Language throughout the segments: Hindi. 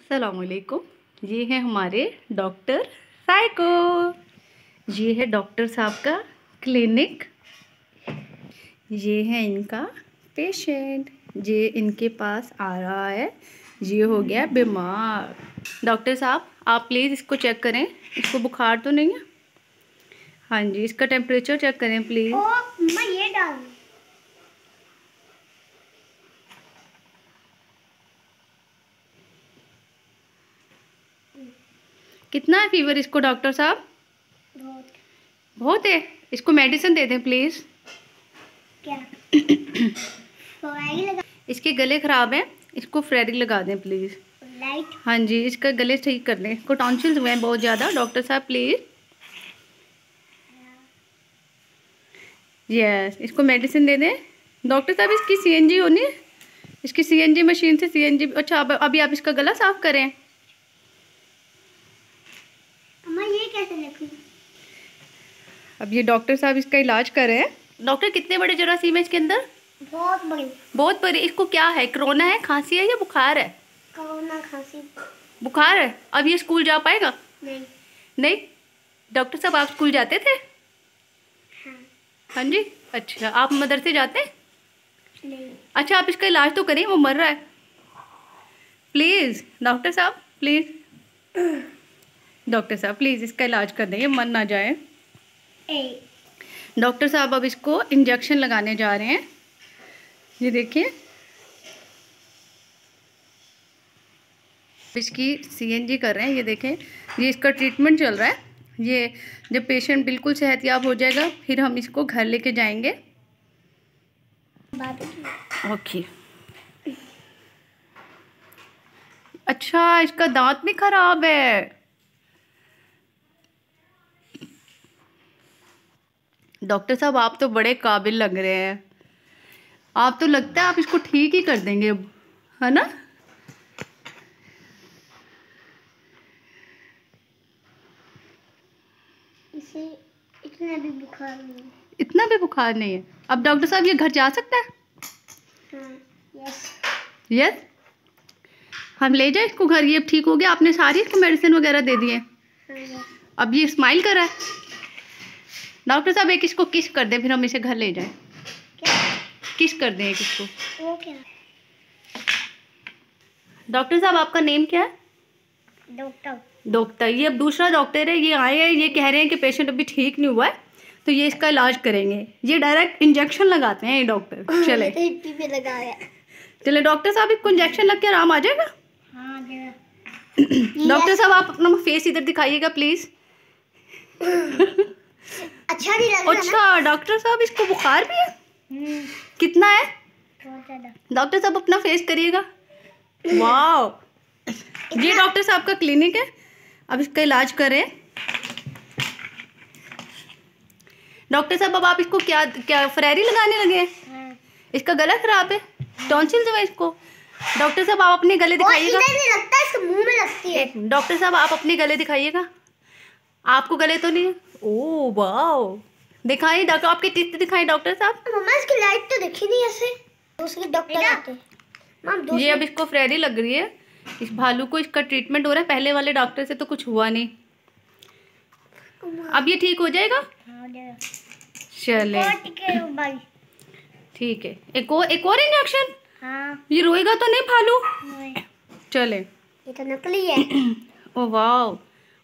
अस्सलामुअलैकुम। ये है हमारे डॉक्टर साइको। ये है डॉक्टर साहब का क्लिनिक। ये है इनका पेशेंट। ये इनके पास आ रहा है। ये हो गया बीमार। डॉक्टर साहब आप प्लीज़ इसको चेक करें, इसको बुखार तो नहीं है? हाँ जी, इसका टेम्परेचर चेक करें प्लीज़। मैं ये डाल कितना है फीवर इसको डॉक्टर साहब? बहुत है। इसको मेडिसिन दे दें प्लीज़। क्या लगा? इसके गले ख़राब है, इसको फ्रेरिक लगा दें प्लीज़। लाइट? हाँ जी, इसका गले ठीक कर दें। इसको टॉन्सिल्स हुए हैं बहुत ज़्यादा। डॉक्टर साहब प्लीज़। यस, इसको मेडिसिन दे दें। डॉक्टर साहब इसकी सीएनजी होनी है, इसकी सीएनजी मशीन से सीएनजी। अच्छा अभी आप इसका गला साफ़ करें। अम्मा ये कैसे रखूं? अब ये डॉक्टर साहब इसका इलाज कर रहे हैं। डॉक्टर कितने बड़े जरासीम है इसके अंदर? बहुत बड़ी। बहुत बड़ी। इसको क्या है, कोरोना है, खांसी है या बुखार है? कोरोना खांसी बुखार है। अब ये स्कूल जा पाएगा? नहीं। नहीं? डॉक्टर साहब आप स्कूल जाते थे? हाँ। हाँ जी। अच्छा आप मदरसे जाते हैं? नहीं। अच्छा आप इसका इलाज तो करिए, वो मर रहा है। प्लीज़ डॉक्टर साहब प्लीज़। डॉक्टर साहब प्लीज़ इसका इलाज कर दें, ये मर ना जाए। डॉक्टर साहब अब इसको इंजेक्शन लगाने जा रहे हैं। ये देखिए इसकी सीएनजी कर रहे हैं। ये देखें, ये इसका ट्रीटमेंट चल रहा है। ये जब पेशेंट बिल्कुल सेहतयाब हो जाएगा फिर हम इसको घर लेके जाएंगे। ओके। अच्छा इसका दांत भी खराब है। डॉक्टर साहब आप तो बड़े काबिल लग रहे हैं। आप तो लगता है आप इसको ठीक ही कर देंगे अब, है ना? इसे इतना भी बुखार नहीं है। इतना भी बुखार नहीं है। अब डॉक्टर साहब ये घर जा सकता है? हाँ, यस। यस, हम ले जाए इसको घर। ये अब ठीक हो गया, आपने सारी इसको मेडिसिन वगैरह दे दिए। हाँ, अब ये स्माइल कर रहा है। डॉक्टर साहब एक इसको किस कर दें, फिर हम इसे घर ले जाएं। क्या? किस कर दें एक इसको। वो क्या? डॉक्टर साहब आपका नेम क्या है? डॉक्टर। डॉक्टर, ये अब दूसरा डॉक्टर है। ये आए हैं, ये कह रहे हैं कि पेशेंट अभी ठीक नहीं हुआ है तो ये इसका इलाज करेंगे। ये डायरेक्ट इंजेक्शन लगाते हैं ये डॉक्टर। चले पे लगाया। चले डॉक्टर साहब, इसको इंजेक्शन लग के आराम आ जाएगा। हाँ, डॉक्टर साहब आप अपना फेस इधर दिखाइएगा प्लीज। अच्छा नहीं लग रहा। अच्छा डॉक्टर साहब इसको बुखार भी है? कितना है? बहुत ज्यादा। डॉक्टर साहब अपना फेस करिएगा। वाह, ये डॉक्टर साहब का क्लिनिक है। अब इसका इलाज करें। डॉक्टर साहब अब आप इसको क्या क्या फ्रेरी लगाने लगे हैं? हाँ। इसका गला खराब है, टॉन्सिल्स है इसको। डॉक्टर साहब आप अपने गले दिखाइएगा। इधर नहीं लगता, इसके मुंह में लगती है। डॉक्टर साहब आप अपने गले दिखाइएगा। आपको गले तो नहीं है? ओह वाह, दिखाइए डॉक्टर, आपके टीथ दिखाइए डॉक्टर साहब। मम्मा इसकी लाइट तो देखी नहीं ऐसे। दूसरे डॉक्टर आते हैं। ये अब इसको फ्रेरी लग रही है। इस भालू को इसका ट्रीटमेंट हो रहा है। पहले वाले डॉक्टर से तो कुछ हुआ नहीं। अब ये ठीक हो जाएगा। चले ठीक है। एक और इंजेक्शन। हाँ। ये रोएगा तो नहीं भालू? चले। ये तो नकली है। ओ वाह,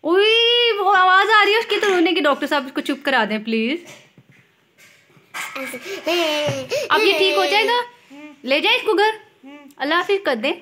ओए वो आवाज आ रही है उसकी तो रोने की। डॉक्टर साहब इसको चुप करा दें प्लीज। अब ये ठीक हो जाएगा, ले जाए इसको घर। अल्लाह हाफिज कर दें।